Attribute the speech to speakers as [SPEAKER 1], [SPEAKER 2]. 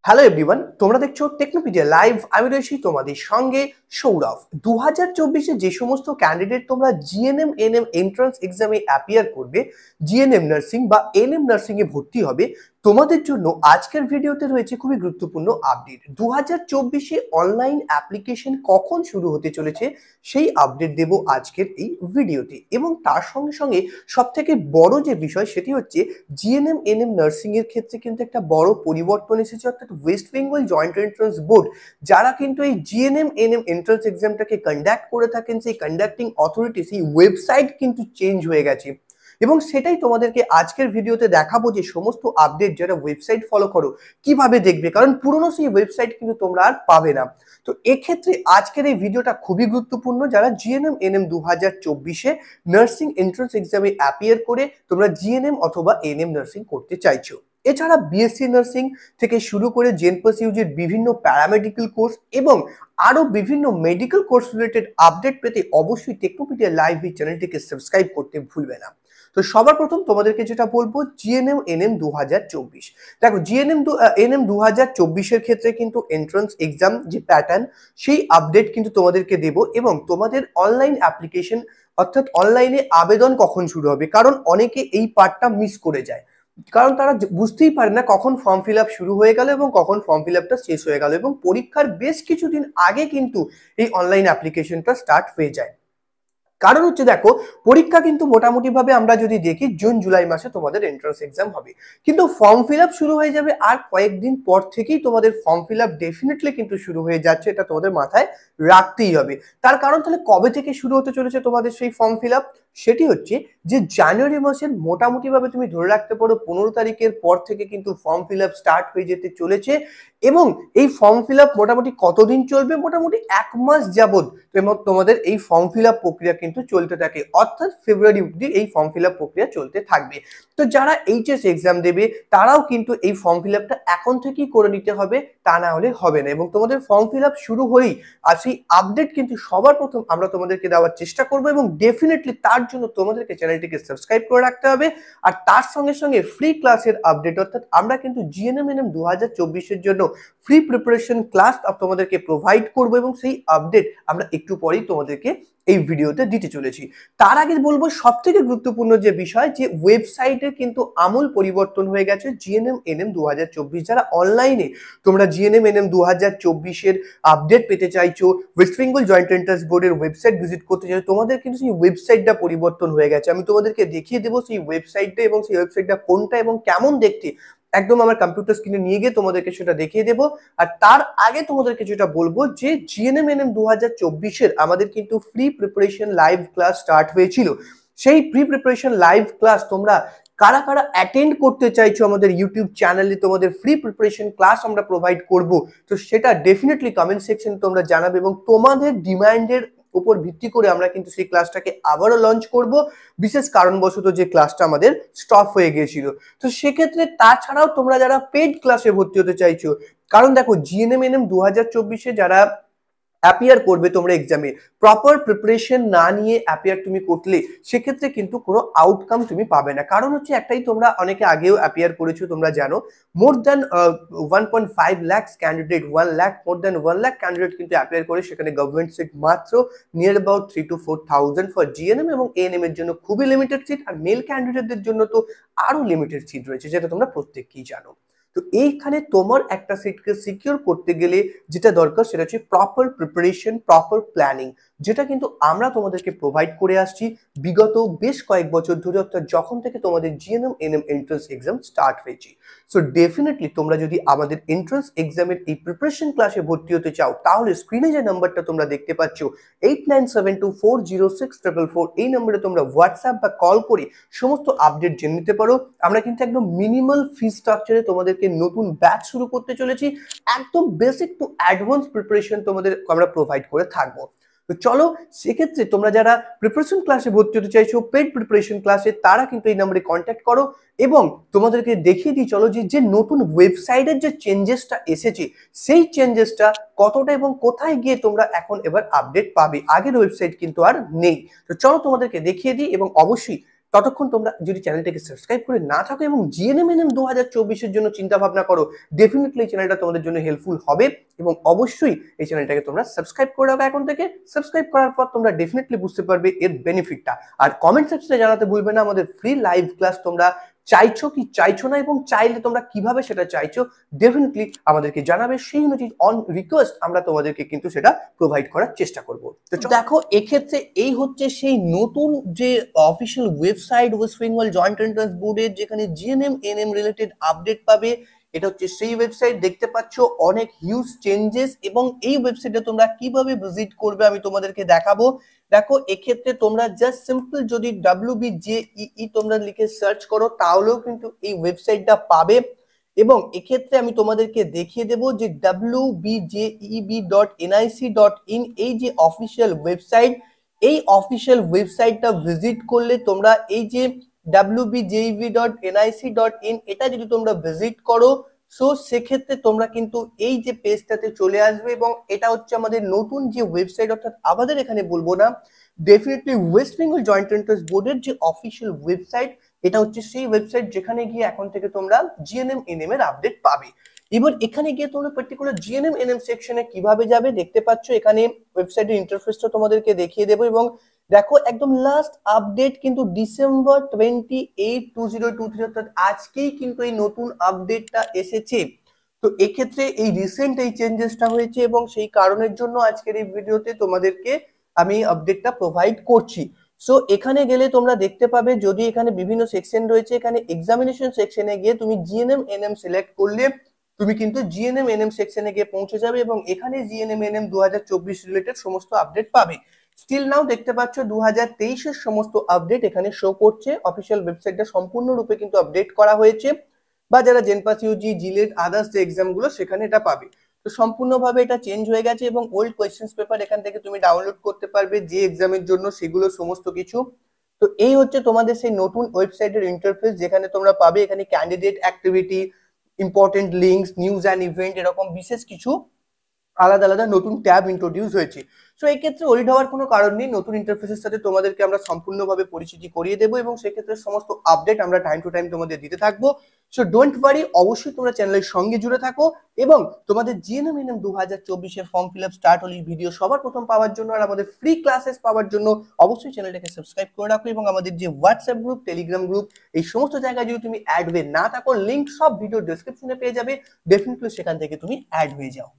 [SPEAKER 1] Hello everyone, তোমরা দেখছো Technopedia live. আমি রয়েছি তোমাদের সঙ্গে সৌরভ। 2024-এ যে সমস্ত ক্যান্ডিডেট তোমরা জিএনএম এনএম এন্ট্রান্স এক্সামে অ্যাপিয়ার করবে, জিএনএম নার্সিং বা এনএম নার্সিং এ ভর্তি হবে, তোমাদের জন্য আজকের ভিডিওতে রয়েছে খুবই গুরুত্বপূর্ণ আপডেট। 2024-এ অনলাইন অ্যাপ্লিকেশন কখন শুরু হতে চলেছে সেই আপডেট দেব আজকের এই ভিডিওতে। এবং তার সঙ্গে সঙ্গে সব থেকে বড় যে বিষয় সেটি হচ্ছে জিএনএম এনএম নার্সিং এর ক্ষেত্রে কিন্তু একটা বড় পরিবর্তন এসেছে, অর্থাৎ West Bengal joint entrance board যারা কিন্তু এই জিএনএম এনএম এন্ট্রান্স এক্সামটাকে কন্ডাক্ট করে থাকেন, সেই কন্ডাক্টিং অথরিটি সেই ওয়েবসাইট কিন্তু চেঞ্জ হয়ে গেছে। এবং সেটাই তোমাদেরকে আজকের ভিডিওতে দেখাবো যে সমস্ত আপডেট যারা ওয়েবসাইট ফলো করো কিভাবে দেখবে, কারণ পুরনো সেই ওয়েবসাইট কিন্তু তোমরা আর পাবে না। তো এক্ষেত্রে আজকের এই ভিডিওটা খুবই গুরুত্বপূর্ণ। যারা জিএনএম এনএম 2024-এ নার্সিং এন্ট্রান্স এক্সামে অ্যাপিয়ার করে তোমরা জিএনএম অথবা এনএম নার্সিং করতে চাইছো, এছাড়া বিএসসি নার্সিং থেকে শুরু করে জেনপাস ইউজির বিভিন্ন প্যারামেডিক্যাল কোর্স এবং আরো বিভিন্ন মেডিকেল কোর্স রিলেটেড আপডেট পেতে অবশ্যই টেকনোপিডিয়া লাইভ এই চ্যানেলটিকে সাবস্ক্রাইব করতে ভুলবে না। তো সবার প্রথম তোমাদেরকে যেটা বলবো, জিএনএম এনএম 2024, দেখো জিএনএম এনএম 2024-এর ক্ষেত্রে কিন্তু এন্ট্রান্স এক্সাম যে প্যাটার্ন সেই আপডেট কিন্তু তোমাদেরকে দেব। এবং তোমাদের অনলাইন অ্যাপ্লিকেশন অর্থাৎ অনলাইনে আবেদন কখন শুরু হবে, কারণ অনেকে এই পার্টটা মিস করে যায়, কারণ তারা বুঝতেই পারে না কখন ফর্ম ফিল আপ শুরু হয়ে গেল এবং কখন ফর্ম ফিল আপটা শেষ হয়ে গেল, এবং পরীক্ষার বেশ কিছুদিন আগে কিন্তু এই অনলাইন অ্যাপ্লিকেশনটা স্টার্ট হয়ে যায়। কারণ হচ্ছে দেখো, পরীক্ষা কিন্তু মোটামুটি ভাবে আমরা যদি দেখি জুন জুলাই মাসে তোমাদের এন্ট্রান্স এক্সাম হবে, কিন্তু ফর্ম ফিল আপ শুরু হয়ে যাবে আর কয়েকদিন পর থেকেই তোমাদের ফর্ম ফিল আপ ডেফিনেটলি কিন্তু শুরু হয়ে যাচ্ছে, এটা তোমাদের মাথায় রাখতেই হবে। তার কারণ তাহলে কবে থেকে শুরু হতে চলেছে তোমাদের সেই ফর্ম ফিল আপ, সেটি হচ্ছে যে জানুয়ারি মাসের মোটামুটি ভাবে তুমি ধরে রাখতে পারো 15 তারিখের পর থেকে কিন্তু ফর্ম ফিল আপ স্টার্ট হয়ে যেতে চলেছে। এবং এই ফর্ম ফিল আপ মোটামুটি কতদিন চলবে, মোটামুটি 1 মাস যাবত তোমাদের এই ফর্ম ফিল আপ প্রক্রিয়া কিন্তু চলতে থাকে, অর্থাৎ ফেব্রুয়ারি অব্দি এই ফর্ম ফিল আপ প্রক্রিয়া চলতে থাকবে। তো যারা এইচএস এক্সাম দেবে তারাও কিন্তু এই ফর্ম ফিল আপটা এখন থেকেই করে নিতে হবে, তা না হলে হবে না। এবং তোমাদের ফর্ম ফিল আপ শুরু হলেই আর সেই আপডেট কিন্তু সবার প্রথম আমরা তোমাদেরকে দেওয়ার চেষ্টা করবো, এবং ডেফিনেটলি তার জন্য তোমাদেরকে চ্যানেলটিকে সাবস্ক্রাইব করে রাখতে হবে। আর তার সঙ্গে সঙ্গে ফ্রি ক্লাসের আপডেট, অর্থাৎ আমরা কিন্তু জিএনএম এনএম 2024-এর জন্য ফ্রি প্রিপারেশন ক্লাস তোমাদেরকে প্রোভাইড করবো, এবং সেই আপডেট আমরা একটু পরেই তোমাদেরকে এই ভিডিওতে দিতে চলেছি। তার আগে বলবো সব থেকে গুরুত্বপূর্ণ যে বিষয়, যে ওয়েবসাইটের কিন্তু আমূল পরিবর্তন হয়ে গেছে। জিএনএম এনএম 2024 যারা অনলাইনে তোমরা জিএনএম এনএম 2024-এর আপডেট পেতে চাইছো, ওয়েস্ট বেঙ্গল জয়েন্ট এন্ট্রান্স বোর্ডের ওয়েবসাইট ভিজিট করতে চাইছো, তোমাদের কিন্তু সেই ওয়েবসাইটটা পরিবর্তন হয়ে গেছে। আমি তোমাদেরকে দেখিয়ে দেবো সেই ওয়েবসাইটটা, এবং সেই ওয়েবসাইটটা কোনটা এবং কেমন দেখতে একদম আমার কম্পিউটার স্ক্রিনে নিয়ে গিয়ে তোমাদেরকে সেটা দেখিয়ে দেবো। আর তার আগে তোমাদেরকে যেটা বলবো, যে জিএনএম এনএম 2024-এর আমাদের কিন্তু free preparation live class start হয়েছিল। সেই প্রি প্রিপারেশন লাইভ ক্লাস তোমরা কারা কারা অ্যাটেন্ড করতে চাইছো আমাদের ইউটিউব চ্যানেলে, তোমাদের ফ্রি প্রিপারেশন ক্লাস আমরা প্রোভাইড করব, তো সেটা ডেফিনেটলি কমেন্ট সেকশন তোমরা জানাবে, এবং তোমাদের ডিমান্ডের উপর ভিত্তি করে আমরা কিন্তু সেই ক্লাসটাকে আবারও লঞ্চ করব, বিশেষ কারণবশত যে ক্লাসটা আমাদের স্টপ হয়ে গিয়েছিল। তো সেক্ষেত্রে তাছাড়াও তোমরা যারা পেড ক্লাসে ভর্তি হতে চাইছো, কারণ দেখো জিএনএম এনএম 2024-এ যারা অ্যাপিয়ার করবে তোমরা এক্সামে, প্রপার প্রিপারেশন না নিয়ে অ্যাপিয়ার তুমি করলে সেক্ষেত্রে কিন্তু কোনো আউটকাম তুমি পাবে না। কারণ হচ্ছে একটাই, তোমরা অনেকে আগেও অ্যাপিয়ার করেছো, তোমরা জানো more than 1.5 lakh candidate, 1 lakh, more than 1 lakh candidate কিন্তু অ্যাপিয়ার করে, সেখানে গভর্নমেন্ট সিট মাত্র near about 3 to 4,000 for GNM, এবং এএনএম এর জন্য খুবই লিমিটেড সিট, আর মেল ক্যান্ডিডেটদের জন্য তো আরো লিমিটেড সিট রয়েছে, যেটা তোমরা প্রত্যেককেই জানো। তো এইখানে তোমার একটা সিটকে সিকিউর করতে গেলে যেটা দরকার সেটা হচ্ছে প্রপার প্রিপারেশন, প্রপার প্ল্যানিং, যেটা কিন্তু আমরা তোমাদেরকে প্রোভাইড করে আসছি বিগত বেশ কয়েক বছর ধরে, অর্থাৎ যখন থেকে তোমাদের GNM NM entrance exam start হয়েছে। সো ডেফিনেটলি তোমরা যদি আমাদের এন্ট্রান্স এক্সামের এই প্রিপারেশন ক্লাসে ভর্তি হতে চাও, তাহলে স্ক্রিনে যে নাম্বারটা তোমরা দেখতে পাচ্ছ 8972406444, এই নম্বরে তোমরা হোয়াটসঅ্যাপ বা কল করে সমস্ত আপডেট জেনে নিতে পারো। আমরা কিন্তু একদম মিনিমাল ফি স্ট্রাকচারে তোমাদেরকে নতুন ব্যাচ শুরু করতে চলেছি, একদম বেসিক টু অ্যাডভান্স প্রিপারেশন তোমাদের আমরা প্রোভাইড করে থাকবো। তো চলো, সেক্ষেত্রে তোমরা যারা প্রিপারেশন ক্লাসে ভর্তি হতে চাইছো, পেড প্রিপারেশন ক্লাসে, তারা কিন্তু এই নম্বরে কন্ট্যাক্ট করো, এবং তোমাদেরকে দেখিয়ে দিই চলো যে নতুন ওয়েবসাইটের যে চেঞ্জেসটা এসেছে সেই চেঞ্জেসটা কতটা এবং কোথায় গিয়ে তোমরা এখন এবার আপডেট পাবে, আগের ওয়েবসাইট কিন্তু আর নেই। তো চলো তোমাদেরকে দেখিয়ে দিই, এবং অবশ্যই ততক্ষণ তোমরা যদি চ্যানেলটাকে সাবস্ক্রাইব করে না থাকো এবং জিএনএমএনএম 2024-এর জন্য চিন্তা ভাবনা করো, ডেফিনেটলি এই চ্যানেলটা তোমাদের জন্য হেল্পফুল হবে এবং অবশ্যই এই চ্যানেলটাকে তোমরা সাবস্ক্রাইব করে রাখো এখন থেকে। সাবস্ক্রাইব করার পর তোমরা ডেফিনেটলি বুঝতে পারবে এর বেনিফিটটা। আর কমেন্ট সেকশনে জানাতে ভুলবে না আমাদের ফ্রি লাইভ ক্লাস তোমরা চাইছো কি চাইছো না, এবং চাইলে তোমরা কিভাবে সেটা চাইছো ডেফিনেটলি আমাদেরকে জানাবে। সেই অনুযায়ী অন রিকোয়েস্ট আমরা তোমাদেরকে কিন্তু সেটা প্রোভাইড করার চেষ্টা করব। তো দেখো, এক্ষেত্রে এই হচ্ছে সেই নতুন যে official website West Bengal joint entrance বোর্ডের, যেখানে জিএনএম এনএম রিলেটেড আপডেট পাবে। এটা হচ্ছে সেই ওয়েবসাইট, দেখতে পাচ্ছ অনেক হিউজ চেঞ্জেস, এবং এই ওয়েবসাইটে তোমরা কিভাবে ভিজিট করবে আমি তোমাদেরকে দেখাবো। দেখো, এক্ষেত্রে তোমরা জাস্ট সিম্পল যদি WBJEE তোমরা লিখে সার্চ করো তাহলেও কিন্তু এই ওয়েবসাইটটা পাবে। এবং এক্ষেত্রে আমি তোমাদেরকে দেখিয়ে দেবো যে wbjeb.nic.in এই যে অফিসিয়াল ওয়েবসাইট, এই অফিসিয়াল ওয়েবসাইটটা ভিজিট করলে তোমরা এই যে wbjeb.nic.in এটা যদি তোমরা ভিজিট করো, সো সেক্ষেত্রে তোমরা কিন্তু এই যে পেজটাতে চলে আসবে, এবং এটা হচ্ছে আমাদের নতুন যে ওয়েবসাইট, অর্থাৎ আমাদের এখানে বলবো না, definitely West Bengal joint entrance বোর্ডের যে অফিসিয়াল ওয়েবসাইট, এটা হচ্ছে সেই ওয়েবসাইট যেখানে গিয়ে এখন থেকে তোমরা জিএনএম এনএম এর আপডেট পাবে। এবার এখানে গিয়ে তোমরা পার্টিকুলার জিএনএম এনএম সেকশনে কিভাবে যাবে দেখতে পাচ্ছ, এখানে ওয়েবসাইটের ইন্টারফেসটা তোমাদেরকে দেখিয়ে দেবো। এবং দেখো, একদম লাস্ট আপডেট কিন্তু ডিসেম্বর 28, 2023, অর্থাৎ আজকেই কিন্তু এই নতুন আপডেটটা এসেছে। তো এক্ষেত্রে এই রিসেন্ট এই চেঞ্জেসটা হয়েছে, এবং সেই কারণের জন্য আজকের এই ভিডিওতে তোমাদেরকে আমি আপডেটটা প্রোভাইড করছি। সো এখানে গেলে তোমরা দেখতে পাবে, যদি এখানে বিভিন্ন সেকশন রয়েছে, এখানে এক্সামিনেশন সেকশনে গিয়ে তুমি জিএনএম এনএম সিলেক্ট করলে তুমি কিন্তু জিএনএম এনএম সেকশনে গিয়ে পৌঁছে যাবে, এবং এখানে জিএনএম এনএম 2024 রিলেটেড সমস্ত আপডেট পাবে। স্টিল নাও দেখতে পাচ্ছ 2023-এর সমস্ত আপডেট এখানে শো করছে। অফিসিয়াল ওয়েবসাইটটা সম্পূর্ণরূপে কিন্তু আপডেট করা হয়েছে, বা যারা জেনপাস ইউজি জিলেট আদার্স যে এক্সাম গুলো সেখানে এটা পাবে। তো সম্পূর্ণভাবে এটা চেঞ্জ হয়ে গেছে, এবং ওল্ড কোয়েশ্চেন্স পেপার এখান থেকে তুমি ডাউনলোড করতে পারবে যে এক্সামের জন্য, সেগুলো সমস্ত কিছু। তো এই হচ্ছে তোমাদের সেই নতুন ওয়েবসাইটের ইন্টারফেস, যেখানে তোমরা পাবে এখানে candidate activity, important links, news and event, এরকম বিশেষ কিছু আলাদা আলাদা নতুন ট্যাব ইন্ট্রোডিউস হয়েছে। সো এই ক্ষেত্রে ওরিড হওয়ার কোনো কারণ নেই, নতুন ইন্টারফেসের সাথে তোমাদেরকে আমরা সম্পূর্ণভাবে পরিচিতি করিয়ে দেবো, এবং সেক্ষেত্রে সমস্ত আপডেট আমরা টাইম টু টাইম তোমাদের দিতে থাকবো। সো ডোন্ট ওয়ারি, অবশ্যই তোমরা চ্যানেলের সঙ্গে জুড়ে থাকো, এবং তোমাদের জিএনএম এনএম 2024-এর ফর্ম ফিল আপ স্টার্ট হলে ভিডিও সবার প্রথম পাওয়ার জন্য আর আমাদের ফ্রি ক্লাসেস পাওয়ার জন্য অবশ্যই চ্যানেলটাকে সাবস্ক্রাইব করে রাখো। এবং আমাদের যে হোয়াটসঅ্যাপ গ্রুপ, টেলিগ্রাম গ্রুপ, এই সমস্ত জায়গায় যদি তুমি অ্যাড হয়ে না থাকো, লিঙ্ক সব ভিডিও ডেসক্রিপশনে পেয়ে যাবে, ডেফিনেটলি সেখান থেকে তুমি অ্যাড হয়ে যাও।